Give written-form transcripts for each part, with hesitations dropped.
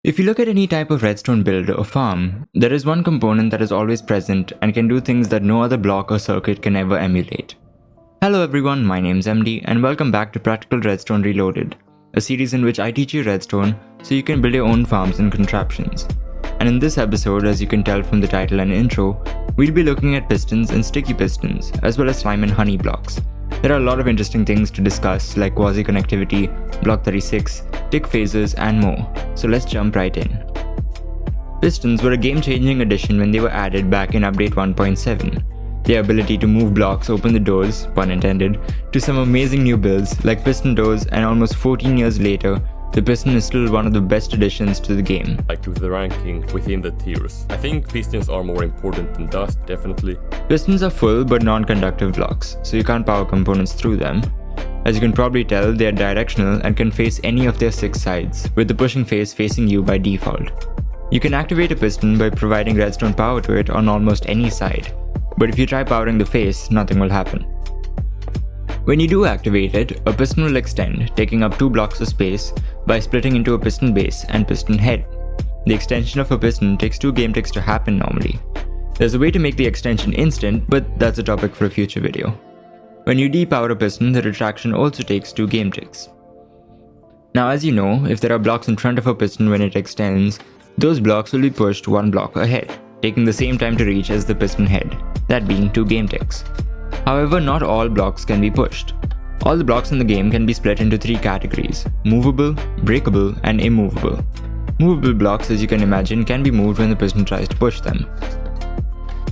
If you look at any type of redstone build or farm, there is one component that is always present and can do things that no other block or circuit can ever emulate. Hello everyone, my name's Emdy and welcome back to Practical Redstone Reloaded, a series in which I teach you redstone so you can build your own farms and contraptions. And in this episode, as you can tell from the title and intro, we'll be looking at pistons and sticky pistons, as well as slime and honey blocks. There are a lot of interesting things to discuss like Quasi Connectivity, Block 36, tick phases and more, so let's jump right in. Pistons were a game-changing addition when they were added back in update 1.7. Their ability to move blocks opened the doors, pun intended, to some amazing new builds like piston doors, and almost 14 years later, the piston is still one of the best additions to the game. Like with the ranking within the tiers. I think pistons are more important than dust, definitely. Pistons are full but non-conductive blocks, so you can't power components through them. As you can probably tell, they are directional and can face any of their 6 sides, with the pushing face facing you by default. You can activate a piston by providing redstone power to it on almost any side, but if you try powering the face, nothing will happen. When you do activate it, a piston will extend, taking up 2 blocks of space by splitting into a piston base and piston head. The extension of a piston takes 2 game ticks to happen normally. There's a way to make the extension instant, but that's a topic for a future video. When you depower a piston, the retraction also takes 2 game ticks. Now as you know, if there are blocks in front of a piston when it extends, those blocks will be pushed 1 block ahead, taking the same time to reach as the piston head, that being 2 game ticks. However, not all blocks can be pushed. All the blocks in the game can be split into 3 categories: movable, breakable, and immovable. Movable blocks, as you can imagine, can be moved when the piston tries to push them.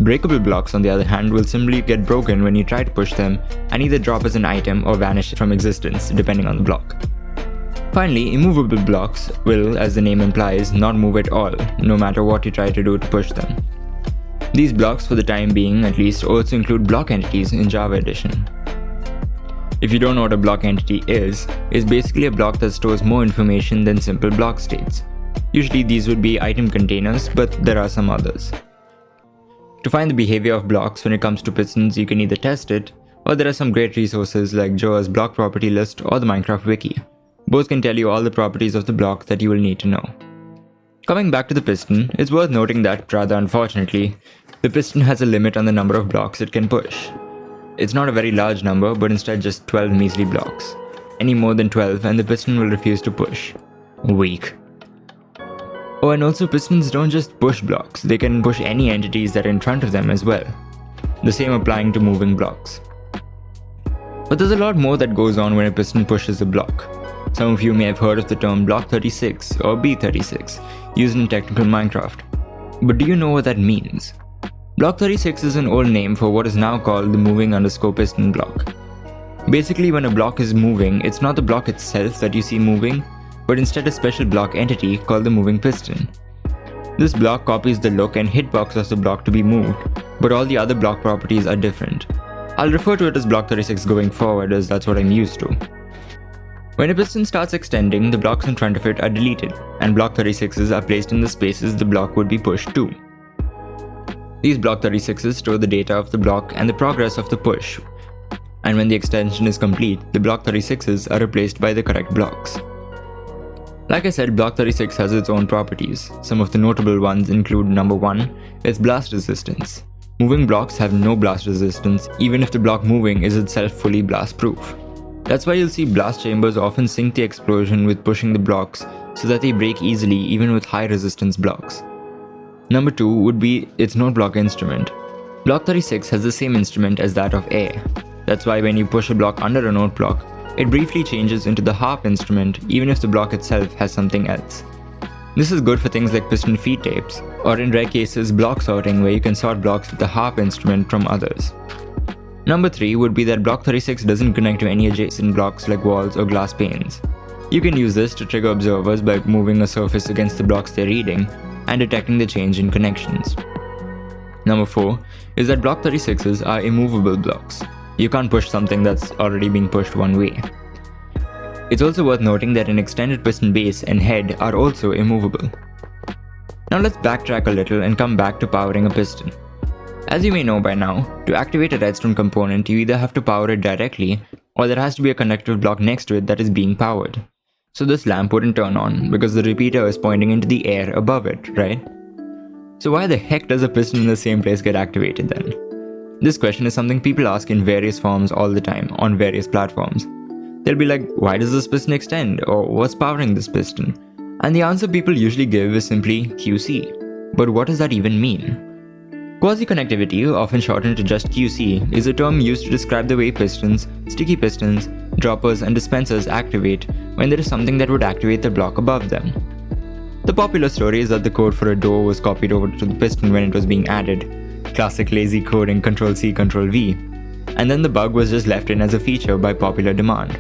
Breakable blocks, on the other hand, will simply get broken when you try to push them and either drop as an item or vanish from existence, depending on the block. Finally, immovable blocks will, as the name implies, not move at all, no matter what you try to do to push them. These blocks, for the time being at least, also include block entities in Java Edition. If you don't know what a block entity is, it's basically a block that stores more information than simple block states. Usually these would be item containers, but there are some others. To find the behavior of blocks when it comes to pistons, you can either test it, or there are some great resources like Joa's block property list or the Minecraft wiki. Both can tell you all the properties of the block that you will need to know. Coming back to the piston, it's worth noting that, rather unfortunately, the piston has a limit on the number of blocks it can push. It's not a very large number, but instead just 12 measly blocks. Any more than 12 and the piston will refuse to push. Weak. Oh, and also pistons don't just push blocks, they can push any entities that are in front of them as well. The same applying to moving blocks. But there's a lot more that goes on when a piston pushes a block. Some of you may have heard of the term Block 36 or B36, used in Technical Minecraft. But do you know what that means? Block 36 is an old name for what is now called the moving_piston block. Basically, when a block is moving, it's not the block itself that you see moving, but instead a special block entity called the moving piston. This block copies the look and hitbox of the block to be moved, but all the other block properties are different. I'll refer to it as Block 36 going forward, as that's what I'm used to. When a piston starts extending, the blocks in front of it are deleted, and Block 36s are placed in the spaces the block would be pushed to. These Block 36s store the data of the block and the progress of the push, and when the extension is complete, the Block 36s are replaced by the correct blocks. Like I said, Block 36 has its own properties. Some of the notable ones include number 1, its blast resistance. Moving blocks have no blast resistance, even if the block moving is itself fully blast proof. That's why you'll see blast chambers often sync the explosion with pushing the blocks so that they break easily even with high resistance blocks. Number 2 would be its note block instrument. Block 36 has the same instrument as that of air. That's why when you push a block under a note block, it briefly changes into the harp instrument even if the block itself has something else. This is good for things like piston feed tapes, or in rare cases block sorting where you can sort blocks with the harp instrument from others. Number 3 would be that Block 36 doesn't connect to any adjacent blocks like walls or glass panes. You can use this to trigger observers by moving a surface against the blocks they're reading and detecting the change in connections. Number 4 is that Block 36s are immovable blocks. You can't push something that's already being pushed one way. It's also worth noting that an extended piston base and head are also immovable. Now let's backtrack a little and come back to powering a piston. As you may know by now, to activate a redstone component you either have to power it directly, or there has to be a connective block next to it that is being powered. So this lamp wouldn't turn on because the repeater is pointing into the air above it, right? So why the heck does a piston in the same place get activated then? This question is something people ask in various forms all the time on various platforms. They'll be like, why does this piston extend? Or what's powering this piston? And the answer people usually give is simply QC. But what does that even mean? Quasi Connectivity, often shortened to just QC, is a term used to describe the way pistons, sticky pistons, droppers and dispensers activate when there is something that would activate the block above them. The popular story is that the code for a door was copied over to the piston when it was being added. Classic lazy coding Ctrl-C, Ctrl-V. And then the bug was just left in as a feature by popular demand.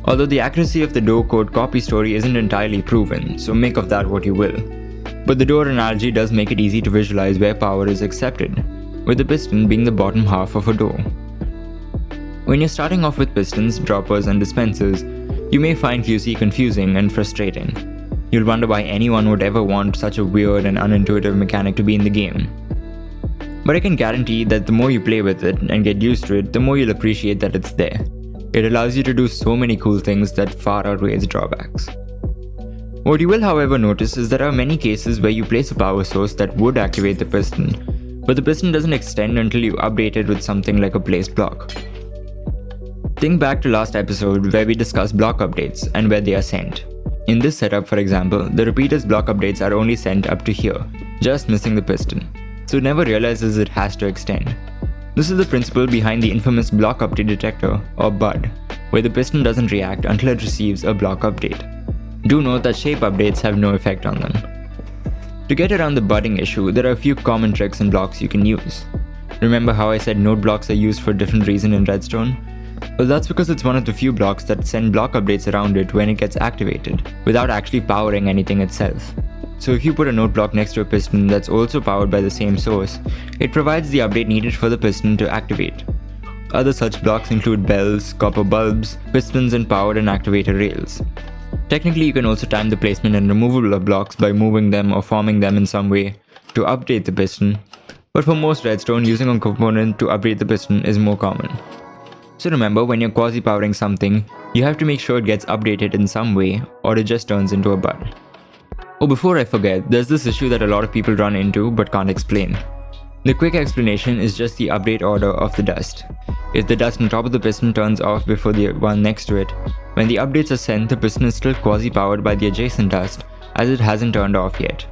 Although the accuracy of the door code copy story isn't entirely proven, so make of that what you will. But the door analogy does make it easy to visualize where power is accepted, with the piston being the bottom half of a door. When you're starting off with pistons, droppers and dispensers, you may find QC confusing and frustrating. You'll wonder why anyone would ever want such a weird and unintuitive mechanic to be in the game. But I can guarantee that the more you play with it and get used to it, the more you'll appreciate that it's there. It allows you to do so many cool things that far outweigh its drawbacks. What you will however notice is there are many cases where you place a power source that would activate the piston, but the piston doesn't extend until you update it with something like a placed block. Think back to last episode where we discussed block updates and where they are sent. In this setup, for example, the repeater's block updates are only sent up to here, just missing the piston, so it never realizes it has to extend. This is the principle behind the infamous block update detector, or BUD, where the piston doesn't react until it receives a block update. Do note that shape updates have no effect on them. To get around the budding issue, there are a few common tricks and blocks you can use. Remember how I said node blocks are used for different reasons in Redstone? Well, that's because it's one of the few blocks that send block updates around it when it gets activated, without actually powering anything itself. So if you put a node block next to a piston that's also powered by the same source, it provides the update needed for the piston to activate. Other such blocks include bells, copper bulbs, pistons and powered and activator rails. Technically, you can also time the placement and removal of blocks by moving them or forming them in some way to update the piston, but for most Redstone, using a component to update the piston is more common. So remember, when you're quasi-powering something, you have to make sure it gets updated in some way or it just turns into a BUD. Oh, before I forget, there's this issue that a lot of people run into but can't explain. The quick explanation is just the update order of the dust. If the dust on top of the piston turns off before the one next to it, when the updates are sent, the piston is still quasi-powered by the adjacent dust as it hasn't turned off yet.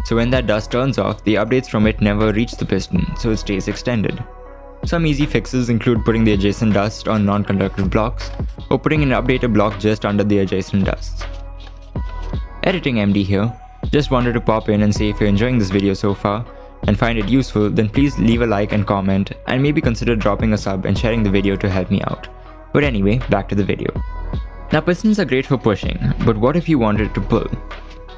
So when that dust turns off, the updates from it never reach the piston, so it stays extended. Some easy fixes include putting the adjacent dust on non-conductive blocks, or putting an updater block just under the adjacent dusts. Editing Emdy here. Just wanted to pop in and say if you're enjoying this video so far, and find it useful, then please leave a like and comment, and maybe consider dropping a sub and sharing the video to help me out. But anyway, back to the video. Now pistons are great for pushing, but what if you wanted to pull?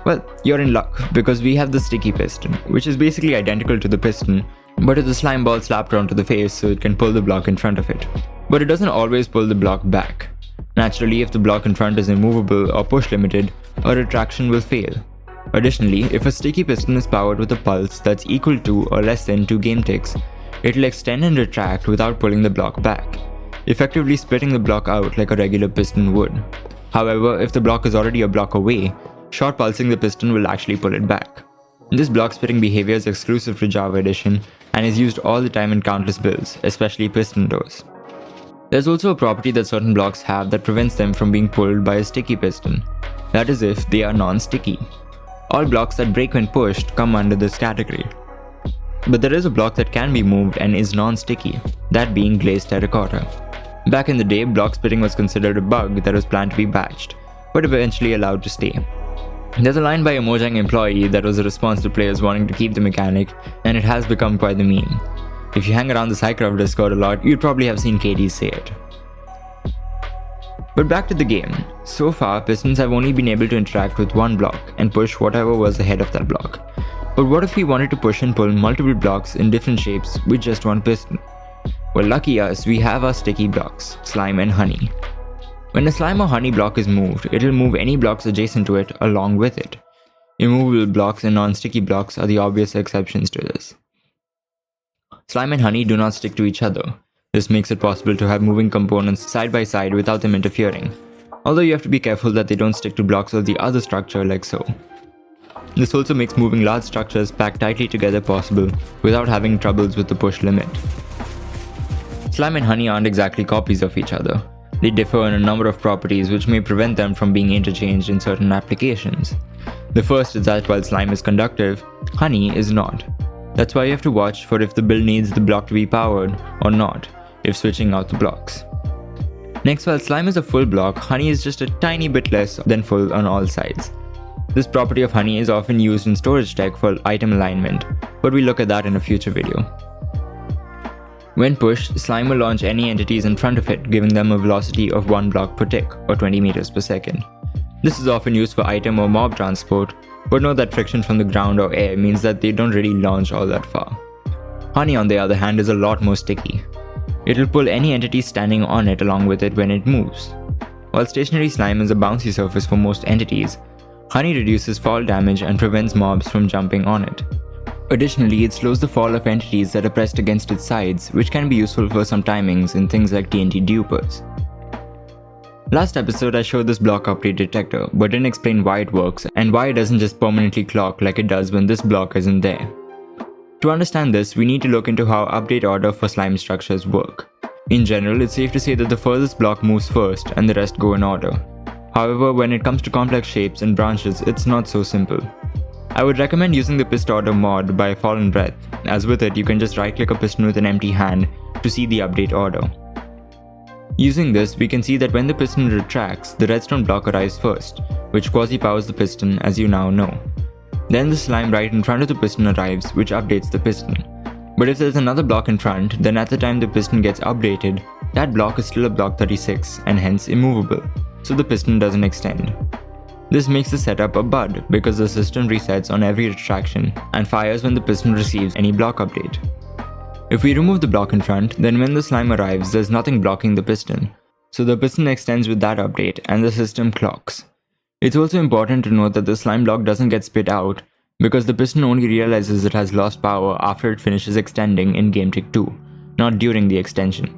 Well, you're in luck, because we have the sticky piston, which is basically identical to the piston, but with a slime ball slapped onto the face so it can pull the block in front of it. But it doesn't always pull the block back. Naturally, if the block in front is immovable or push limited, a retraction will fail. Additionally, if a sticky piston is powered with a pulse that's equal to or less than 2 game ticks, it will extend and retract without pulling the block back, effectively splitting the block out like a regular piston would. However, if the block is already a block away, short pulsing the piston will actually pull it back. This block splitting behavior is exclusive to Java Edition and is used all the time in countless builds, especially piston doors. There's also a property that certain blocks have that prevents them from being pulled by a sticky piston. That is if they are non-sticky. All blocks that break when pushed come under this category. But there is a block that can be moved and is non-sticky, that being glazed terracotta. Back in the day, block splitting was considered a bug that was planned to be patched, but eventually allowed to stay. There's a line by a Mojang employee that was a response to players wanting to keep the mechanic, and it has become quite the meme. If you hang around the Cycraft Discord a lot, you'd probably have seen KD say it. But back to the game. So far, pistons have only been able to interact with one block and push whatever was ahead of that block. But what if we wanted to push and pull multiple blocks in different shapes with just one piston? Well, lucky us, we have our sticky blocks, slime and honey. When a slime or honey block is moved, it'll move any blocks adjacent to it along with it. Immovable blocks and non-sticky blocks are the obvious exceptions to this. Slime and honey do not stick to each other. This makes it possible to have moving components side by side without them interfering. although you have to be careful that they don't stick to blocks of the other structure like so. This also makes moving large structures packed tightly together possible without having troubles with the push limit. Slime and honey aren't exactly copies of each other. They differ in a number of properties which may prevent them from being interchanged in certain applications. The first is that while slime is conductive, honey is not. That's why you have to watch for if the build needs the block to be powered or not, if switching out the blocks. Next, while slime is a full block, honey is just a tiny bit less than full on all sides. This property of honey is often used in storage tech for item alignment, but we'll look at that in a future video. When pushed, slime will launch any entities in front of it, giving them a velocity of 1 block per tick, or 20 meters per second. This is often used for item or mob transport, but note that friction from the ground or air means that they don't really launch all that far. Honey, on the other hand, is a lot more sticky. It will pull any entity standing on it along with it when it moves. While stationary slime is a bouncy surface for most entities, honey reduces fall damage and prevents mobs from jumping on it. Additionally, it slows the fall of entities that are pressed against its sides, which can be useful for some timings in things like TNT dupers. Last episode I showed this block update detector, but didn't explain why it works and why it doesn't just permanently clock like it does when this block isn't there. To understand this, we need to look into how update order for slime structures work. In general, it's safe to say that the furthest block moves first and the rest go in order. However, when it comes to complex shapes and branches, it's not so simple. I would recommend using the Pist Order mod by Fallen Breath, as with it you can just right click a piston with an empty hand to see the update order. Using this, we can see that when the piston retracts, the redstone block arrives first, which quasi powers the piston as you now know. Then the slime right in front of the piston arrives, which updates the piston. But if there's another block in front, then at the time the piston gets updated, that block is still a block 36 and hence immovable, so the piston doesn't extend. This makes the setup a bud because the system resets on every retraction and fires when the piston receives any block update. If we remove the block in front, then when the slime arrives there's nothing blocking the piston, so the piston extends with that update and the system clocks. It's also important to note that the slime block doesn't get spit out because the piston only realizes it has lost power after it finishes extending in GameTech 2, not during the extension.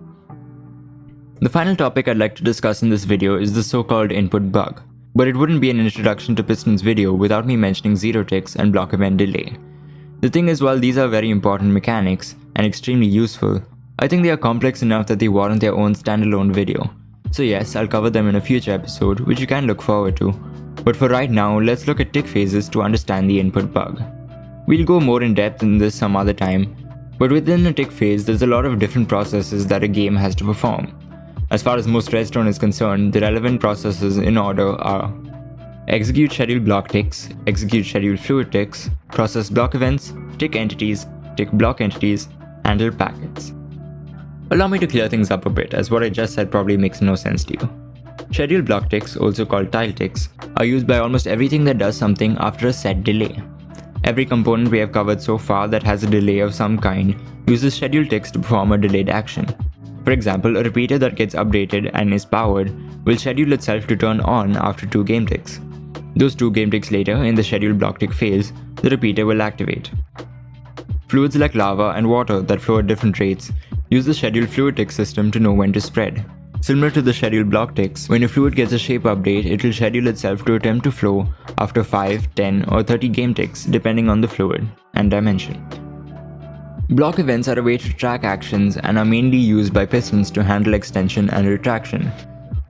The final topic I'd like to discuss in this video is the so-called input bug. But it wouldn't be an introduction to Pistons video without me mentioning zero ticks and block event delay. The thing is, while these are very important mechanics and extremely useful, I think they are complex enough that they warrant their own standalone video. So yes, I'll cover them in a future episode, which you can look forward to. But for right now, let's look at tick phases to understand the input bug. We'll go more in depth in this some other time, but within a tick phase, there's a lot of different processes that a game has to perform. As far as most redstone is concerned, the relevant processes in order are execute scheduled block ticks, execute scheduled fluid ticks, process block events, tick entities, tick block entities, handle packets. Allow me to clear things up a bit, as what I just said probably makes no sense to you. Scheduled block ticks, also called tile ticks, are used by almost everything that does something after a set delay. Every component we have covered so far that has a delay of some kind uses scheduled ticks to perform a delayed action. For example, a repeater that gets updated and is powered will schedule itself to turn on after 2 game ticks. Those 2 game ticks later, in the scheduled block tick phase, the repeater will activate. Fluids like lava and water that flow at different rates use the scheduled fluid tick system to know when to spread. Similar to the scheduled block ticks, when a fluid gets a shape update, it will schedule itself to attempt to flow after 5, 10 or 30 game ticks depending on the fluid and dimension. Block events are a way to track actions and are mainly used by pistons to handle extension and retraction.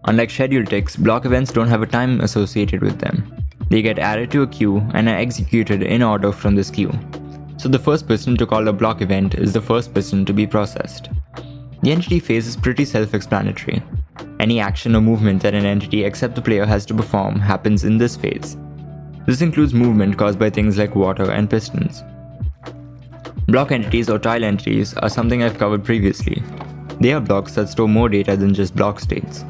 Unlike scheduled ticks, block events don't have a time associated with them. They get added to a queue and are executed in order from this queue. So the first piston to call a block event is the first piston to be processed. The entity phase is pretty self-explanatory. Any action or movement that an entity except the player has to perform happens in this phase. This includes movement caused by things like water and pistons. Block entities or tile entities are something I've covered previously. They are blocks that store more data than just block states.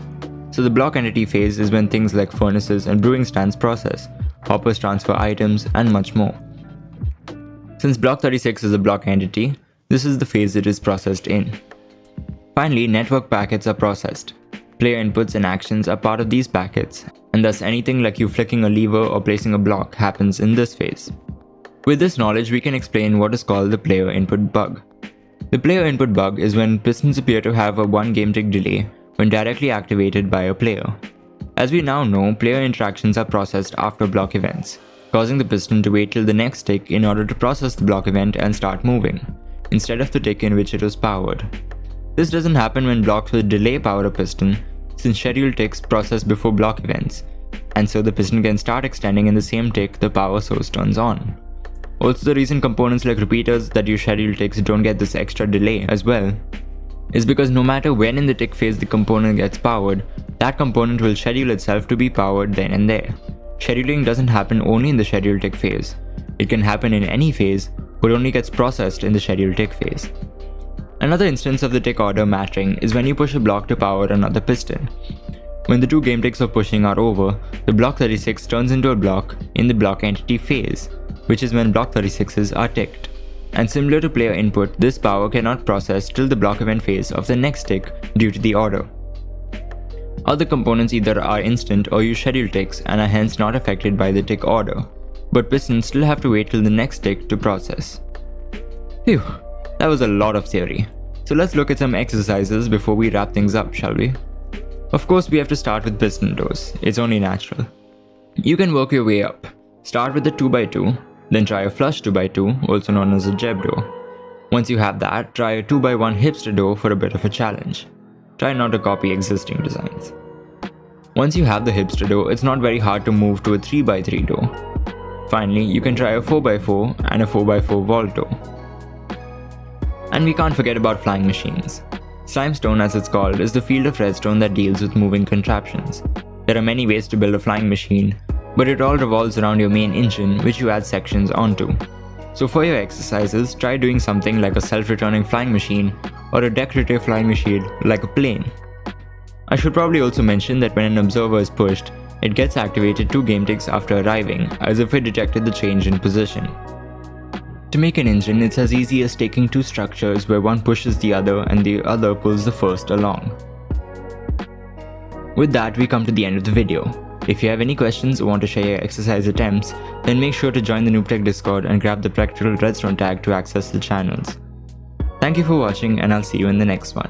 So the block entity phase is when things like furnaces and brewing stands process, hoppers transfer items, and much more. Since block 36 is a block entity, this is the phase it is processed in. Finally, network packets are processed. Player inputs and actions are part of these packets, and thus anything like you flicking a lever or placing a block happens in this phase. With this knowledge, we can explain what is called the player input bug. The player input bug is when pistons appear to have a 1 game tick delay when directly activated by a player. As we now know, player interactions are processed after block events, causing the piston to wait till the next tick in order to process the block event and start moving, instead of the tick in which it was powered. This doesn't happen when blocks with delay power a piston, since scheduled ticks process before block events, and so the piston can start extending in the same tick the power source turns on. Also, the reason components like repeaters that use scheduled ticks don't get this extra delay as well is because no matter when in the tick phase the component gets powered, that component will schedule itself to be powered then and there. Scheduling doesn't happen only in the scheduled tick phase. It can happen in any phase, but only gets processed in the scheduled tick phase. Another instance of the tick order matching is when you push a block to power another piston. When the 2 game ticks of pushing are over, the block 36 turns into a block in the block entity phase, which is when block 36s are ticked. And similar to player input, this power cannot process till the block event phase of the next tick due to the order. Other components either are instant or use scheduled ticks and are hence not affected by the tick order, but pistons still have to wait till the next tick to process. Phew, that was a lot of theory. So let's look at some exercises before we wrap things up, shall we? Of course, we have to start with piston doors. It's only natural. You can work your way up. Start with a 2x2, then try a flush 2x2, also known as a JoaBro. Once you have that, try a 2x1 hipster door for a bit of a challenge. Try not to copy existing designs. Once you have the hipster door, it's not very hard to move to a 3x3 door. Finally, you can try a 4x4 and a 4x4 vault door. And we can't forget about flying machines. Slimestone, as it's called, is the field of redstone that deals with moving contraptions. There are many ways to build a flying machine, but it all revolves around your main engine, which you add sections onto. So for your exercises, try doing something like a self-returning flying machine or a decorative flying machine like a plane. I should probably also mention that when an observer is pushed, it gets activated 2 game ticks after arriving, as if it detected the change in position. To make an engine, it's as easy as taking 2 structures where one pushes the other and the other pulls the first along. With that, we come to the end of the video. If you have any questions or want to share your exercise attempts, then make sure to join the NubTech Discord and grab the Practical Redstone tag to access the channels. Thank you for watching, and I'll see you in the next one.